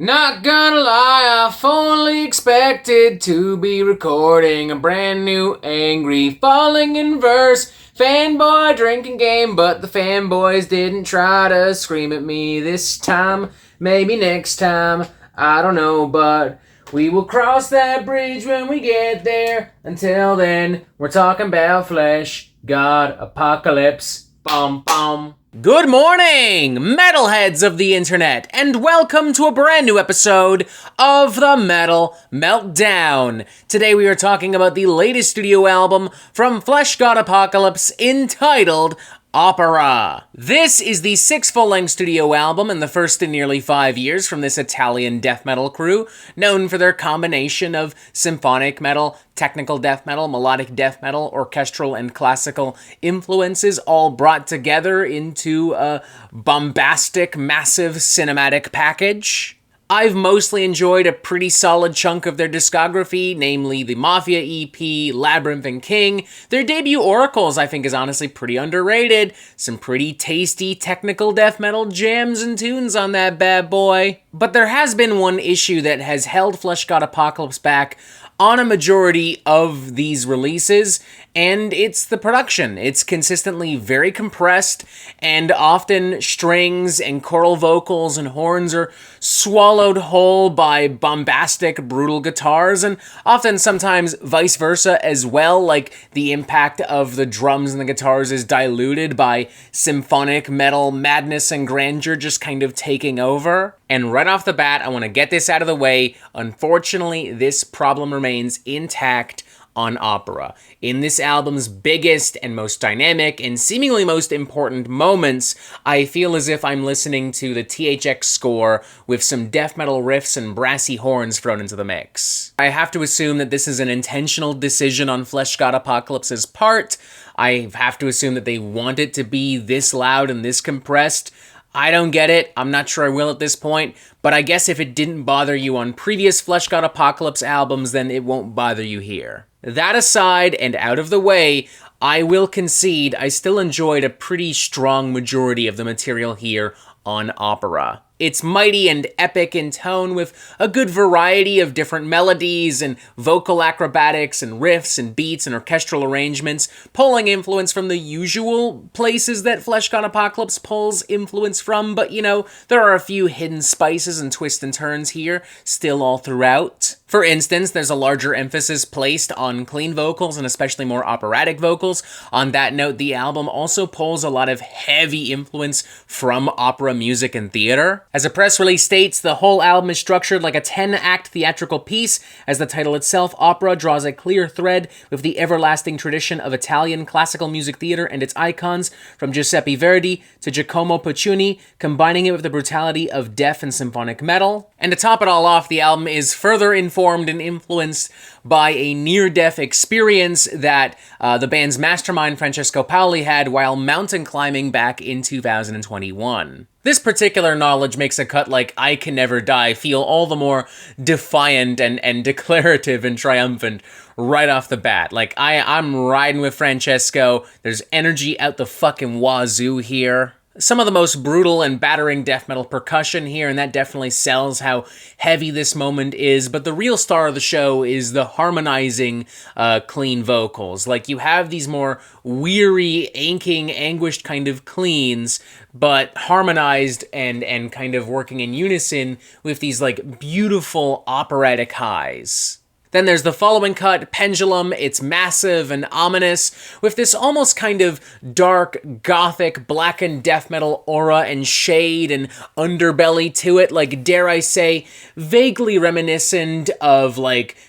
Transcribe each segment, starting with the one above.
Not gonna lie, I fully expected to be recording a brand new angry falling in verse fanboy drinking game, but the fanboys didn't try to scream at me this time. Maybe next time, I don't know, but we will cross that bridge when we get there. Until then, we're talking about Fleshgod Apocalypse. Bum bum. Good morning, metalheads of the internet, and welcome to a brand new episode of the Metal Meltdown. Today we are talking about the latest studio album from Fleshgod Apocalypse entitled Opera. This is the sixth full-length studio album and the first in nearly 5 years from this Italian death metal crew, known for their combination of symphonic metal, technical death metal, melodic death metal, orchestral and classical influences, all brought together into a bombastic, massive cinematic package. I've mostly enjoyed a pretty solid chunk of their discography, namely the Mafia EP, Labyrinth and King. Their debut Oracles, I think, is honestly pretty underrated. Some pretty tasty technical death metal jams and tunes on that bad boy. But there has been one issue that has held Fleshgod Apocalypse back on a majority of these releases, and it's the production. It's consistently very compressed, and often strings and choral vocals and horns are swallowed whole by bombastic, brutal guitars, and often sometimes vice versa as well, like the impact of the drums and the guitars is diluted by symphonic metal madness and grandeur just kind of taking over. And right off the bat, I want to get this out of the way. Unfortunately, this problem remains intact on Opera. In this album's biggest and most dynamic and seemingly most important moments, I feel as if I'm listening to the THX score with some death metal riffs and brassy horns thrown into the mix. I have to assume that this is an intentional decision on Fleshgod Apocalypse's part. I have to assume that they want it to be this loud and this compressed. I don't get it. I'm not sure I will at this point, but I guess if it didn't bother you on previous Fleshgod Apocalypse albums, then it won't bother you here. That aside and out of the way, I will concede I still enjoyed a pretty strong majority of the material here on Opera. It's mighty and epic in tone with a good variety of different melodies and vocal acrobatics and riffs and beats and orchestral arrangements, pulling influence from the usual places that Fleshgod Apocalypse pulls influence from, but there are a few hidden spices and twists and turns here, still all throughout. For instance, there's a larger emphasis placed on clean vocals and especially more operatic vocals. On that note, the album also pulls a lot of heavy influence from opera music and theater. As a press release states, the whole album is structured like a 10-act theatrical piece. As the title itself, Opera draws a clear thread with the everlasting tradition of Italian classical music theater and its icons, from Giuseppe Verdi to Giacomo Puccini, combining it with the brutality of death and symphonic metal. And to top it all off, the album is further informed and influenced by a near-death experience that the band's mastermind Francesco Paoli had while mountain climbing back in 2021. This particular knowledge makes a cut like I Can Never Die feel all the more defiant and declarative and triumphant right off the bat. Like, I'm riding with Francesco. There's energy out the fucking wazoo here. Some of the most brutal and battering death metal percussion here, and that definitely sells how heavy this moment is, but the real star of the show is the harmonizing, clean vocals. Like, you have these more weary, aching, anguished kind of cleans, but harmonized and kind of working in unison with these, beautiful operatic highs. Then there's the following cut, Pendulum. It's massive and ominous, with this almost kind of dark, gothic, blackened death metal aura and shade and underbelly to it, dare I say, vaguely reminiscent of,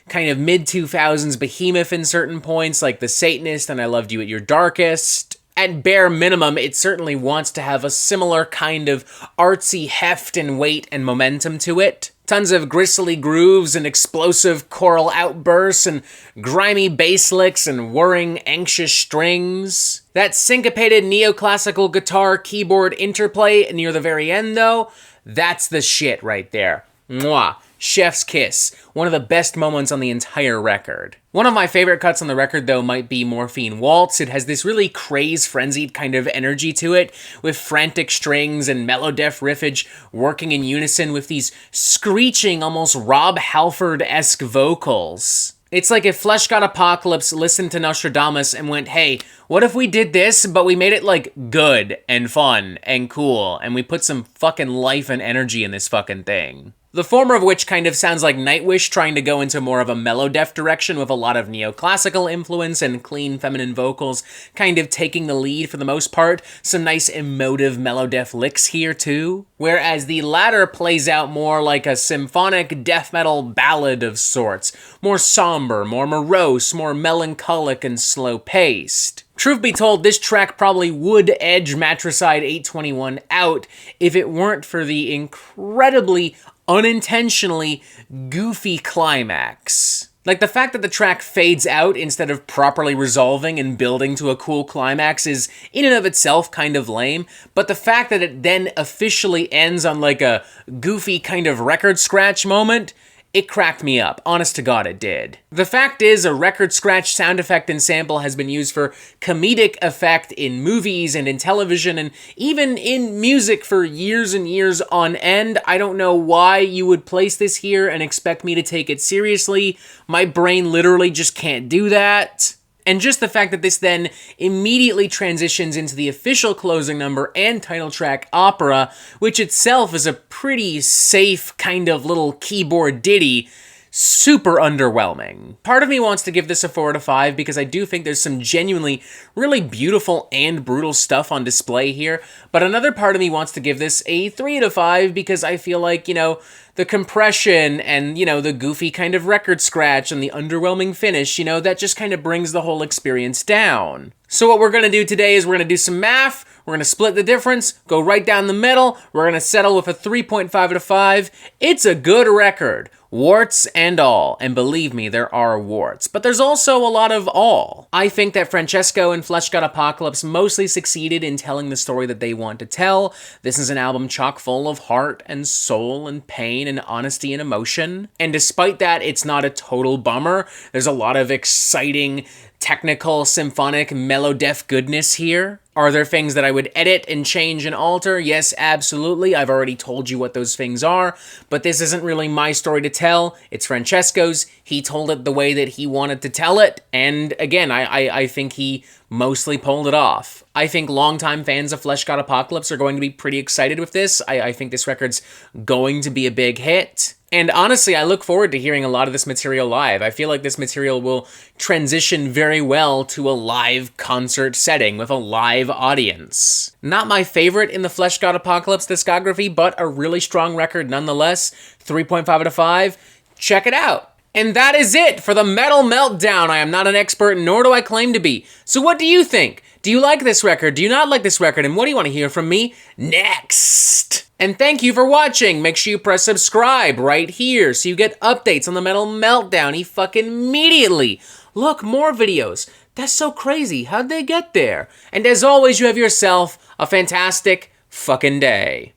kind of mid-2000s Behemoth in certain points, like The Satanist and I Loved You at Your Darkest. At bare minimum, it certainly wants to have a similar kind of artsy heft and weight and momentum to it. Tons of gristly grooves and explosive choral outbursts and grimy bass licks and whirring anxious strings. That syncopated neoclassical guitar keyboard interplay near the very end, though, that's the shit right there. Mwah. Chef's kiss, one of the best moments on the entire record. One of my favorite cuts on the record, though, might be Morphine Waltz. It has this really crazed, frenzied kind of energy to it, with frantic strings and mellow-def riffage working in unison with these screeching, almost Rob Halford-esque vocals. It's like if Fleshgod Apocalypse listened to Nostradamus and went, hey, what if we did this, but we made it, like, good and fun and cool, and we put some fucking life and energy in this fucking thing. The former of which kind of sounds like Nightwish trying to go into more of a mellow-def direction with a lot of neoclassical influence and clean feminine vocals kind of taking the lead for the most part. Some nice emotive mellow-def licks here too. Whereas the latter plays out more like a symphonic death metal ballad of sorts. More somber, more morose, more melancholic and slow-paced. Truth be told, this track probably would edge Matricide 821 out if it weren't for the incredibly unintentionally goofy climax. Like, the fact that the track fades out instead of properly resolving and building to a cool climax is, in and of itself, kind of lame, but the fact that it then officially ends on, like, a goofy kind of record scratch moment, it cracked me up. Honest to God, it did. The fact is, a record scratch sound effect and sample has been used for comedic effect in movies and in television and even in music for years and years on end. I don't know why you would place this here and expect me to take it seriously. My brain literally just can't do that. And just the fact that this then immediately transitions into the official closing number and title track, Opera, which itself is a pretty safe kind of little keyboard ditty, super underwhelming. Part of me wants to give this a 4 out of 5 because I do think there's some genuinely really beautiful and brutal stuff on display here, but another part of me wants to give this a 3 out of 5 because I feel like, you know, the compression and, you know, the goofy kind of record scratch and the underwhelming finish, you know, that just kind of brings the whole experience down. So what we're going to do today is we're going to do some math, we're going to split the difference, go right down the middle, we're going to settle with a 3.5 out of 5. It's a good record. Warts and all, and believe me, there are warts. But there's also a lot of all. I think that Francesco and Fleshgod Apocalypse mostly succeeded in telling the story that they want to tell. This is an album chock full of heart and soul and pain and honesty and emotion. And despite that, it's not a total bummer. There's a lot of exciting, technical, symphonic, mellow-def goodness here. Are there things that I would edit and change and alter? Yes, absolutely. I've already told you what those things are, but this isn't really my story to tell. It's Francesco's. He told it the way that he wanted to tell it, and again, I think he mostly pulled it off. I think longtime fans of Fleshgod Apocalypse are going to be pretty excited with this. I think this record's going to be a big hit. And honestly, I look forward to hearing a lot of this material live. I feel like this material will transition very well to a live concert setting with a live audience. Not my favorite in the Fleshgod Apocalypse discography, but a really strong record nonetheless. 3.5 out of 5. Check it out. And that is it for the Metal Meltdown. I am not an expert, nor do I claim to be. So what do you think? Do you like this record? Do you not like this record? And what do you want to hear from me next? And thank you for watching. Make sure you press subscribe right here so you get updates on the Metal Meltdown fucking immediately. Look, more videos. That's so crazy. How'd they get there? And as always, you have yourself a fantastic fucking day.